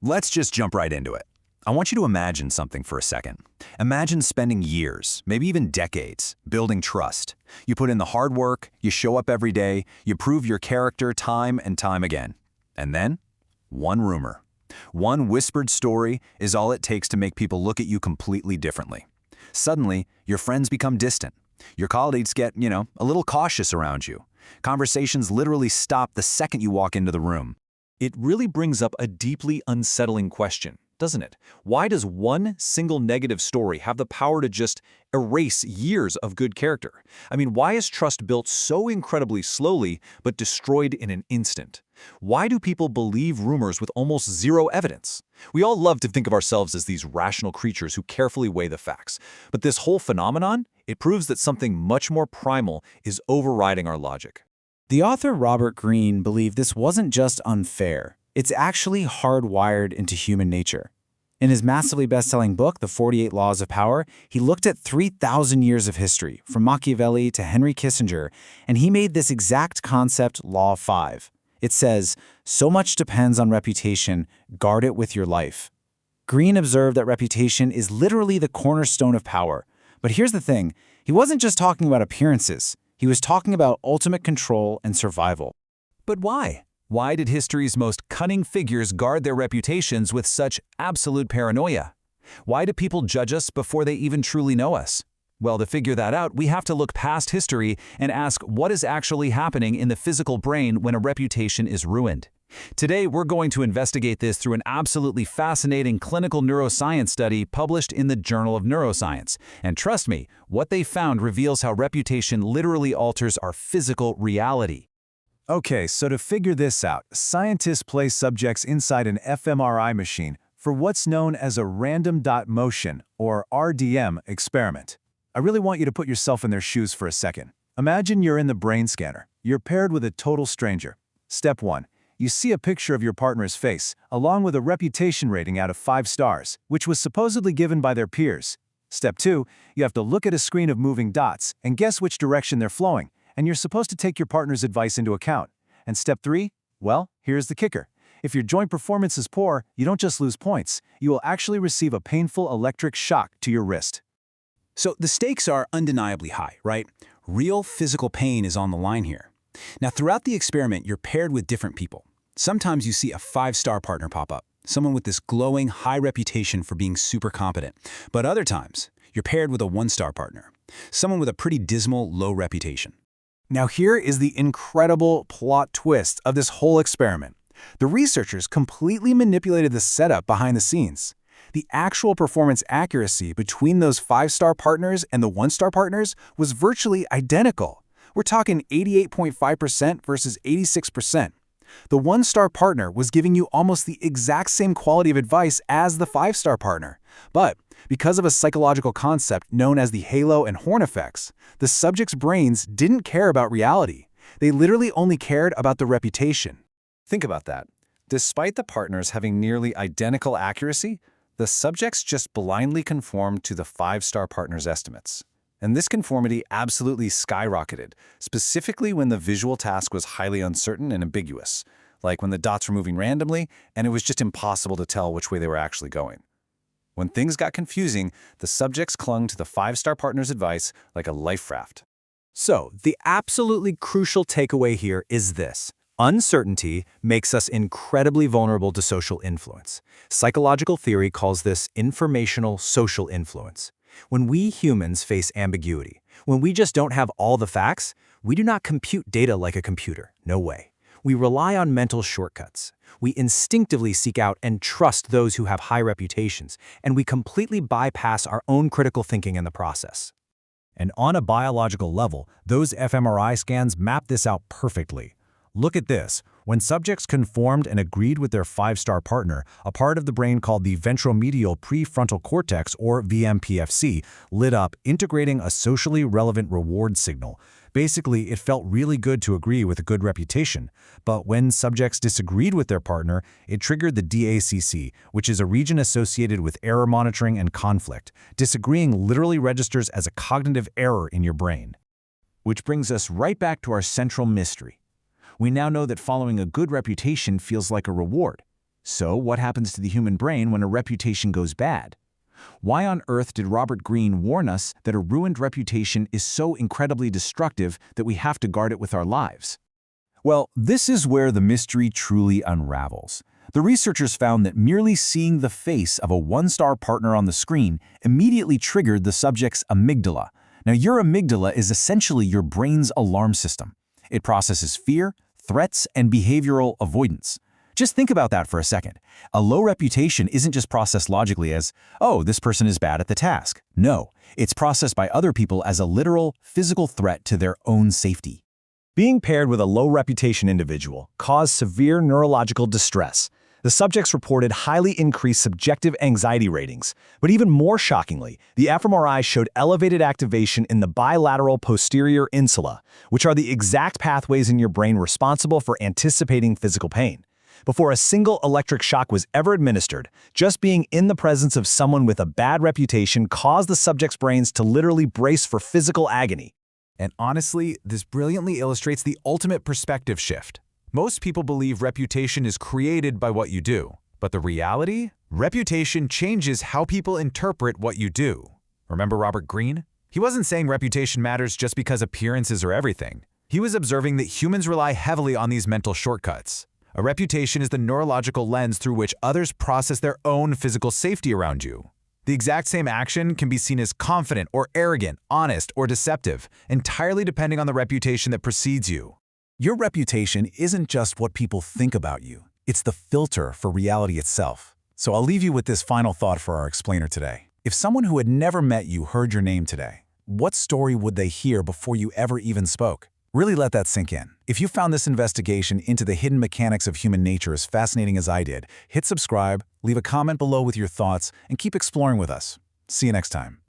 Let's just jump right into it. I want you to imagine something for a second. Imagine spending years, maybe even decades, building trust. You put in the hard work, you show up every day, you prove your character time and time again. And then, one rumor. One whispered story is all it takes to make people look at you completely differently. Suddenly, your friends become distant. Your colleagues get, a little cautious around you. Conversations literally stop the second you walk into the room. It really brings up a deeply unsettling question, doesn't it? Why does one single negative story have the power to just erase years of good character? I mean, why is trust built so incredibly slowly but destroyed in an instant? Why do people believe rumors with almost zero evidence? We all love to think of ourselves as these rational creatures who carefully weigh the facts. But this whole phenomenon, it proves that something much more primal is overriding our logic. The author Robert Greene believed this wasn't just unfair, it's actually hardwired into human nature. In his massively best-selling book, The 48 Laws of Power, he looked at 3,000 years of history, from Machiavelli to Henry Kissinger, and he made this exact concept Law 5. It says, "So much depends on reputation, guard it with your life." Greene observed that reputation is literally the cornerstone of power. But here's the thing, he wasn't just talking about appearances. He was talking about ultimate control and survival. But why? Why did history's most cunning figures guard their reputations with such absolute paranoia? Why do people judge us before they even truly know us? Well, to figure that out, we have to look past history and ask what is actually happening in the physical brain when a reputation is ruined. Today, we're going to investigate this through an absolutely fascinating clinical neuroscience study published in the Journal of Neuroscience. And trust me, what they found reveals how reputation literally alters our physical reality. Okay, so to figure this out, scientists place subjects inside an fMRI machine for what's known as a random dot motion, or RDM, experiment. I really want you to put yourself in their shoes for a second. Imagine you're in the brain scanner. You're paired with a total stranger. Step 1. You see a picture of your partner's face, along with a reputation rating out of 5 stars, which was supposedly given by their peers. Step 2. You have to look at a screen of moving dots and guess which direction they're flowing, and you're supposed to take your partner's advice into account. And step 3? Well, here's the kicker. If your joint performance is poor, you don't just lose points, you will actually receive a painful electric shock to your wrist. So the stakes are undeniably high, right? Real physical pain is on the line here. Now, throughout the experiment, you're paired with different people. Sometimes you see a 5-star partner pop up, someone with this glowing, high reputation for being super competent. But other times, you're paired with a 1-star partner, someone with a pretty dismal, low reputation. Now here is the incredible plot twist of this whole experiment. The researchers completely manipulated the setup behind the scenes. The actual performance accuracy between those 5-star partners and the 1-star partners was virtually identical. We're talking 88.5% versus 86%. The 1-star partner was giving you almost the exact same quality of advice as the 5-star partner. But because of a psychological concept known as the halo and horn effects, the subjects' brains didn't care about reality. They literally only cared about the reputation. Think about that. Despite the partners having nearly identical accuracy, the subjects just blindly conformed to the 5-star partner's estimates. And this conformity absolutely skyrocketed, specifically when the visual task was highly uncertain and ambiguous, like when the dots were moving randomly and it was just impossible to tell which way they were actually going. When things got confusing, the subjects clung to the 5-star partner's advice like a life raft. So, the absolutely crucial takeaway here is this. Uncertainty makes us incredibly vulnerable to social influence. Psychological theory calls this informational social influence. When we humans face ambiguity, when we just don't have all the facts, we do not compute data like a computer. No way. We rely on mental shortcuts. We instinctively seek out and trust those who have high reputations, and we completely bypass our own critical thinking in the process. And on a biological level, those fMRI scans map this out perfectly. Look at this. When subjects conformed and agreed with their 5-star partner, a part of the brain called the ventromedial prefrontal cortex, or VMPFC, lit up, integrating a socially relevant reward signal. Basically, it felt really good to agree with a good reputation. But when subjects disagreed with their partner, it triggered the DACC, which is a region associated with error monitoring and conflict. Disagreeing literally registers as a cognitive error in your brain. Which brings us right back to our central mystery. We now know that following a good reputation feels like a reward. So what happens to the human brain when a reputation goes bad? Why on earth did Robert Greene warn us that a ruined reputation is so incredibly destructive that we have to guard it with our lives? Well, this is where the mystery truly unravels. The researchers found that merely seeing the face of a one-star partner on the screen immediately triggered the subject's amygdala. Now, your amygdala is essentially your brain's alarm system. It processes fear, threats, and behavioral avoidance. Just think about that for a second. A low reputation isn't just processed logically as, oh, this person is bad at the task. No, it's processed by other people as a literal, physical threat to their own safety. Being paired with a low reputation individual caused severe neurological distress. The subjects reported highly increased subjective anxiety ratings, but even more shockingly, the fMRI showed elevated activation in the bilateral posterior insula, which are the exact pathways in your brain responsible for anticipating physical pain. Before a single electric shock was ever administered, just being in the presence of someone with a bad reputation caused the subject's brains to literally brace for physical agony. And honestly, this brilliantly illustrates the ultimate perspective shift. Most people believe reputation is created by what you do. But the reality? Reputation changes how people interpret what you do. Remember Robert Greene? He wasn't saying reputation matters just because appearances are everything. He was observing that humans rely heavily on these mental shortcuts. A reputation is the neurological lens through which others process their own physical safety around you. The exact same action can be seen as confident or arrogant, honest or deceptive, entirely depending on the reputation that precedes you. Your reputation isn't just what people think about you. It's the filter for reality itself. So I'll leave you with this final thought for our explainer today. If someone who had never met you heard your name today, what story would they hear before you ever even spoke? Really let that sink in. If you found this investigation into the hidden mechanics of human nature as fascinating as I did, hit subscribe, leave a comment below with your thoughts, and keep exploring with us. See you next time.